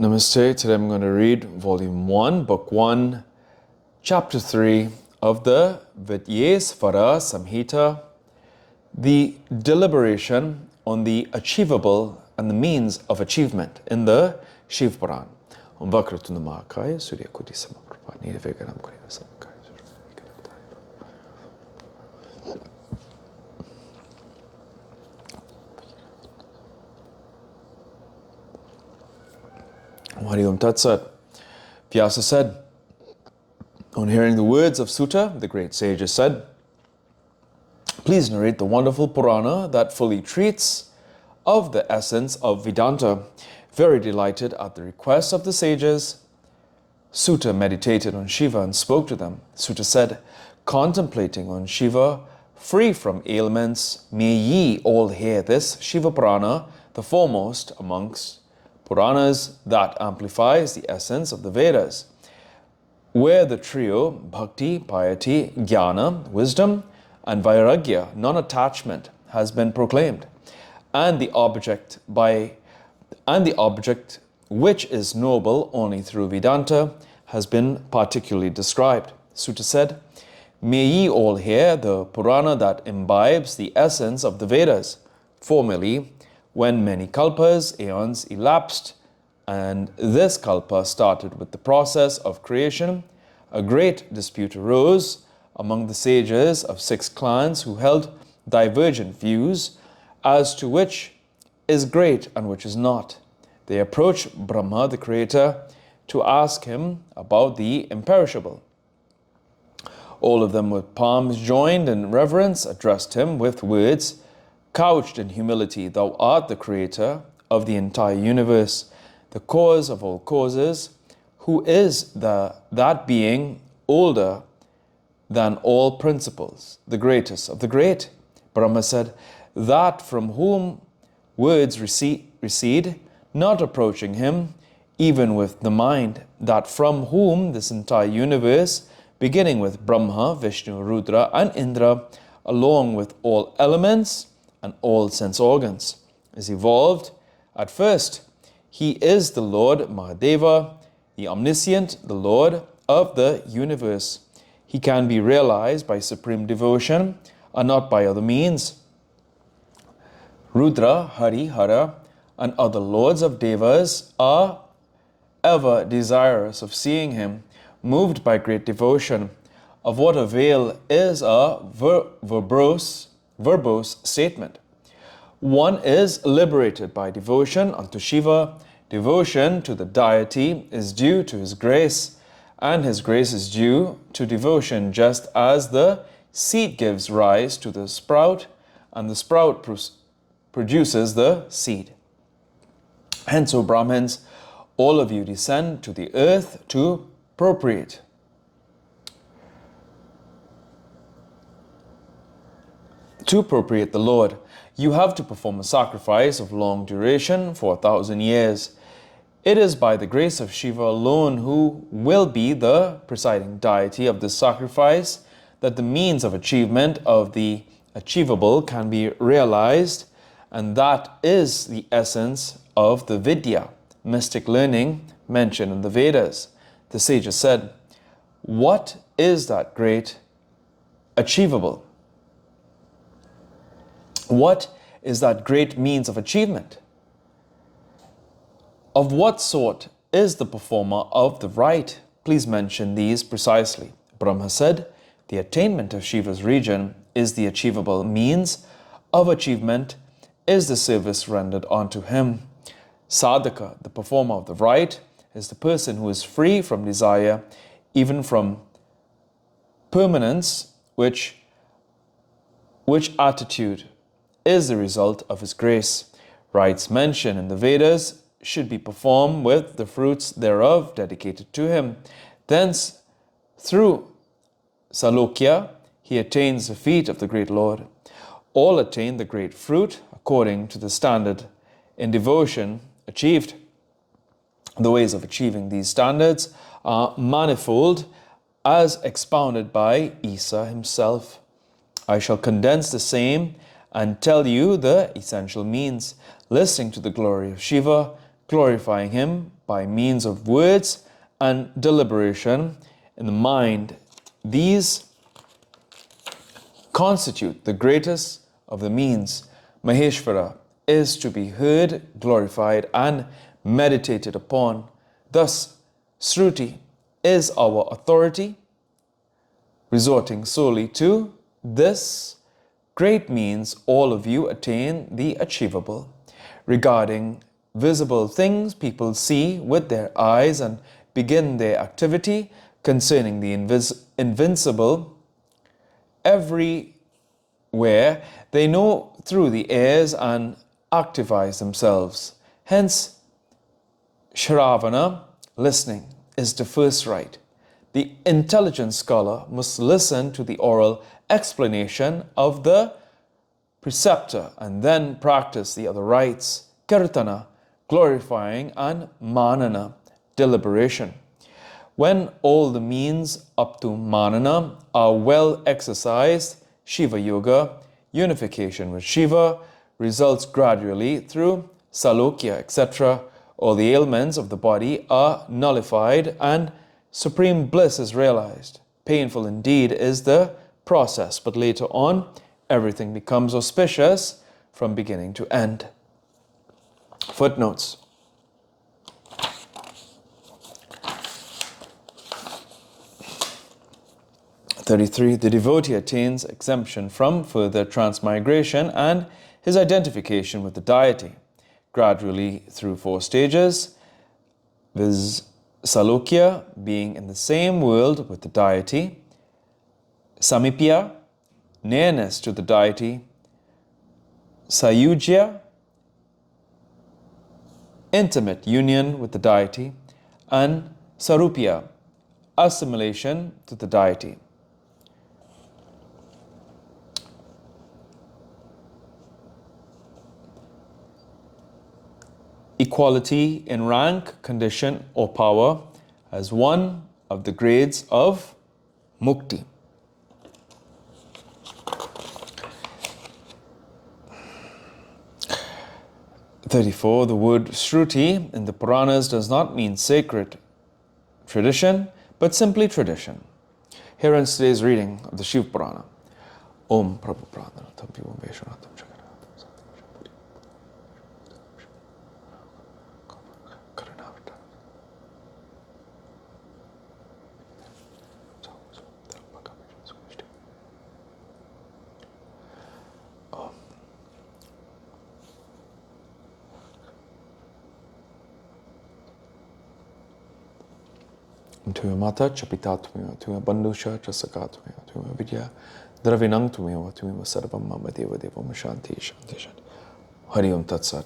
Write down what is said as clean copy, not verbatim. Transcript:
Namaste. Today I'm going to read Volume 1, Book 1, Chapter 3 of the Vidyesvara Samhita, the deliberation on the achievable and the means of achievement in the Shiv Puran. Om Vakratunda Mahakaya Surya Kuti Samakrapa Nirveganam Kurina Samakaya. Hari Om Tat Sat. Vyasa said, on hearing the words of Sutta, the great sages said, please narrate the wonderful Purana that fully treats of the essence of Vedanta. Very delighted at the request of the sages, Sutta meditated on Shiva and spoke to them. Sutta said, contemplating on Shiva, free from ailments, may ye all hear this Shiva Purana, the foremost amongst Puranas that amplifies the essence of the Vedas, where the trio Bhakti, Piety, Jnana, Wisdom, and Vairagya, non-attachment, has been proclaimed, and the object which is noble only through Vedanta has been particularly described. Sutta said, may ye all hear the Purana that imbibes the essence of the Vedas. Formerly, when many kalpas, aeons elapsed, and this kalpa started with the process of creation, a great dispute arose among the sages of 6 clans who held divergent views as to which is great and which is not. They approached Brahma, the creator, to ask him about the imperishable. All of them, with palms joined in reverence, addressed him with words couched in humility. Thou art the creator of the entire universe, the cause of all causes, who is that being older than all principles, the greatest of the great. Brahma said, that from whom words recede, not approaching him, even with the mind, that from whom this entire universe, beginning with Brahma, Vishnu, Rudra, and Indra, along with all elements and all sense organs, is evolved. At first, he is the Lord Mahadeva, the omniscient, the Lord of the universe. He can be realized by supreme devotion and not by other means. Rudra, Hari, Hara, and other lords of devas are ever desirous of seeing him, moved by great devotion. Of what avail is a verbose statement? One is liberated by devotion unto Shiva. Devotion to the deity is due to his grace, and his grace is due to devotion, just as the seed gives rise to the sprout, and the sprout produces the seed. Hence, O Brahmins, all of you descend to the earth to procreate. To appropriate the Lord, you have to perform a sacrifice of long duration for 1,000 years. It is by the grace of Shiva alone, who will be the presiding deity of this sacrifice, that the means of achievement of the achievable can be realized, and that is the essence of the Vidya, mystic learning mentioned in the Vedas. The sages said, what is that great achievable? What is that great means of achievement? Of what sort is the performer of the rite? Please mention these precisely. Brahma said, the attainment of Shiva's region is the achievable means of achievement, is the service rendered unto him. Sadhaka, the performer of the rite, is the person who is free from desire, even from permanence, which attitude is the result of his grace. Rites mentioned in the Vedas should be performed with the fruits thereof dedicated to him. Thence, through Salokya, he attains the feet of the great Lord. All attain the great fruit according to the standard in devotion achieved. The ways of achieving these standards are manifold, as expounded by Isa himself. I shall condense the same and tell you the essential means. Listening to the glory of Shiva, glorifying him by means of words and deliberation in the mind. These constitute the greatest of the means. Maheshvara is to be heard, glorified, and meditated upon. Thus, Sruti is our authority. Resorting solely to this great means, all of you attain the achievable. Regarding visible things, people see with their eyes and begin their activity. Concerning the invincible, everywhere they know through the ears and activize themselves. Hence, Shravana, listening, is the first right. The intelligent scholar must listen to the oral explanation of the preceptor and then practice the other rites, kirtana, glorifying, and manana, deliberation. When all the means up to manana are well exercised, Shiva Yoga, unification with Shiva, results gradually through salokya, etc. All the ailments of the body are nullified and supreme bliss is realized. Painful indeed is the process, but later on, everything becomes auspicious from beginning to end. Footnotes. (33) The devotee attains exemption from further transmigration and his identification with the deity, gradually through 4 stages, viz. Salokya, being in the same world with the deity, Samipya, nearness to the deity, Sayujya, intimate union with the deity, and Sarupya, assimilation to the deity. Equality in rank, condition, or power as one of the grades of mukti. (34) The word Shruti in the Puranas does not mean sacred tradition, but simply tradition. Here ends today's reading of the Shiv Purana. Om Prabhu Pradhanatam Vivam Veshwanatam Tuya mata chapita tumeva, tuya bandusha chasaka tumeva, tuya vidya dravinang tumeva, tuya sarvam mama deva devam shanti shanti shanti. Hari Om Tat Sat.